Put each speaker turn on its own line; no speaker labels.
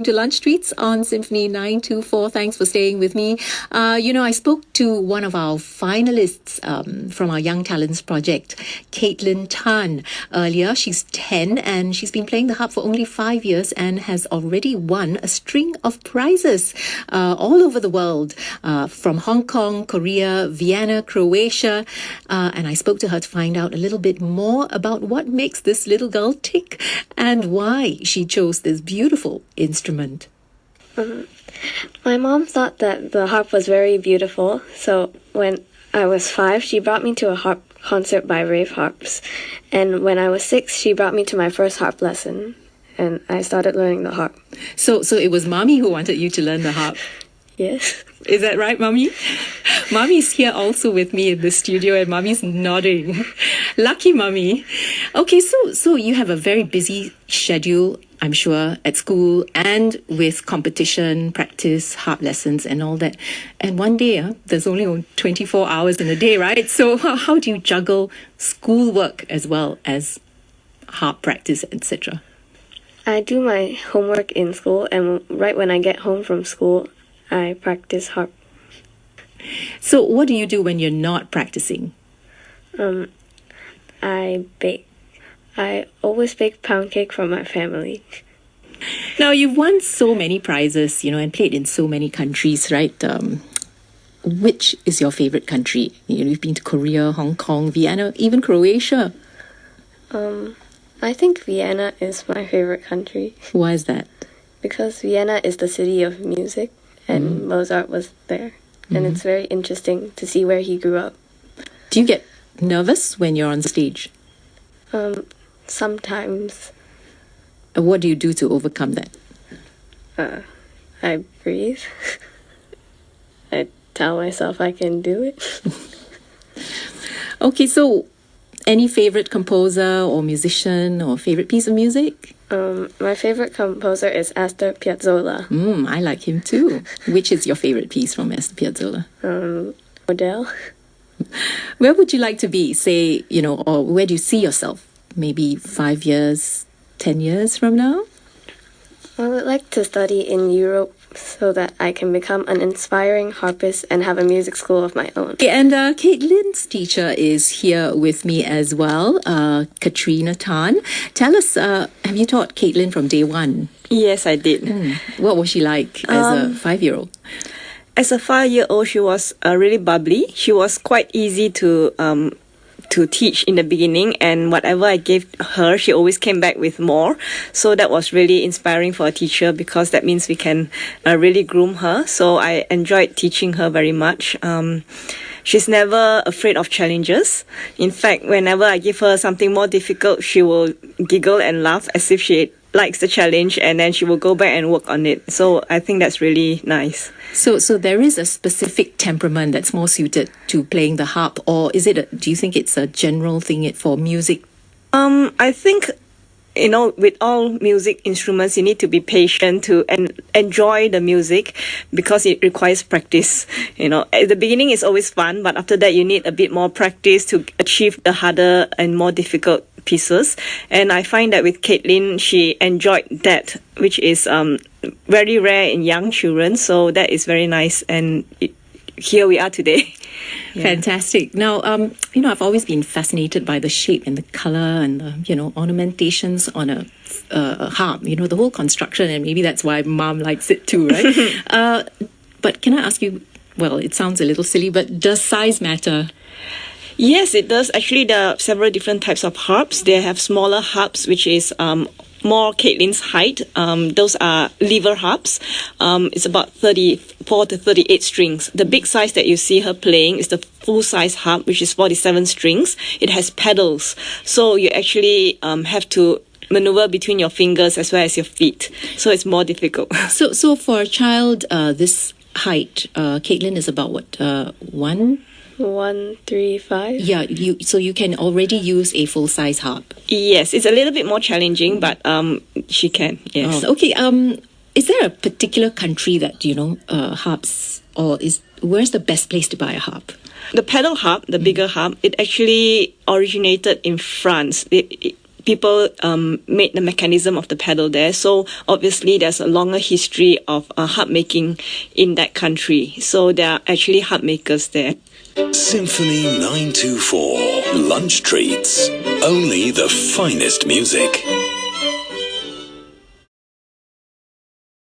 to Lunch Tweets on Symphony 924. Thanks for staying with me. I spoke to one of our finalists from our Young Talents project, Kaitlyn Tan, earlier. She's 10 and she's been playing the harp for only 5 years and has already won a string of prizes all over the world, from Hong Kong, Korea, Vienna, Croatia. And I spoke to her to find out a little bit more about what makes this little girl tick and why she chose this beautiful instrument.
My mom thought that the harp was very beautiful, so when I was 5, she brought me to a harp concert by Rave Harps, and when I was 6, she brought me to my first harp lesson, and I started learning the harp.
So it was Mommy who wanted you to learn the harp?
Yes.
Is that right, Mommy? Mommy's here also with me in the studio and Mommy's nodding. Lucky Mommy. Okay, so you have a very busy schedule, I'm sure, at school and with competition, practice, harp lessons and all that. And one day, there's only 24 hours in a day, right? So how do you juggle schoolwork as well as harp practice, etc.?
I do my homework in school, and right when I get home from school, I practice harp.
So what do you do when you're not practicing?
I bake. I always bake pound cake for my family.
Now, you've won so many prizes, and played in so many countries, right? Which is your favorite country? You've been to Korea, Hong Kong, Vienna, even Croatia.
I think Vienna is my favorite country.
Why is that?
Because Vienna is the city of music, and Mozart was there. And it's very interesting to see where he grew up.
Do you get nervous when you're on stage?
Sometimes.
What do you do to overcome that?
I breathe. I tell myself I can do it.
Okay, so any favorite composer or musician or favorite piece of music?
My favorite composer is Astor Piazzolla.
I like him too. Which is your favorite piece from Astor Piazzolla?
Odell.
Where would you like to be, say, or where do you see yourself? Maybe 5 years, 10 years from now?
I would like to study in Europe so that I can become an inspiring harpist and have a music school of my own.
Okay, and Kaitlyn's teacher is here with me as well, Katrina Tan. Tell us, have you taught Kaitlyn from day one?
Yes, I did.
What was she like as a 5-year-old?
As a 5-year-old, she was really bubbly. She was quite easy to teach in the beginning, and whatever I gave her, she always came back with more. So that was really inspiring for a teacher, because that means we can really groom her. So I enjoyed teaching her very much. She's never afraid of challenges. In fact, whenever I give her something more difficult, she will giggle and laugh as if she likes the challenge, and then she will go back and work on it. So I think that's really nice.
So there is a specific temperament that's more suited to playing the harp, or do you think it's a general thing for music?
I think, with all music instruments, you need to be patient to enjoy the music, because it requires practice. At the beginning it's always fun, but after that you need a bit more practice to achieve the harder and more difficult pieces. And I find that with Kaitlyn, she enjoyed that, which is very rare in young children. So that is very nice, and here we are today.
Yeah. Fantastic. Now, I've always been fascinated by the shape and the color and the, ornamentations on a harp, the whole construction, and maybe that's why Mom likes it too, right? But can I ask you, well, it sounds a little silly, but does size matter?
Yes, it does. Actually, there are several different types of harps. They have smaller harps, which is more Kaitlyn's height. Those are lever harps. It's about 34 to 38 strings. The big size that you see her playing is the full-size harp, which is 47 strings. It has pedals. So you actually have to maneuver between your fingers as well as your feet. So it's more difficult.
So for a child this height, Kaitlyn is about what,
135.
Yeah, you can already use a full-size harp.
Yes, it's a little bit more challenging, but she can. Yes.
Oh, okay. Is there a particular country that harps, or where's the best place to buy a harp?
The pedal harp, the bigger harp, it actually originated in France. people made the mechanism of the pedal there. So obviously there's a longer history of harp making in that country. So there are actually harp makers there.
Symphony 924. Lunch treats. Only the finest music.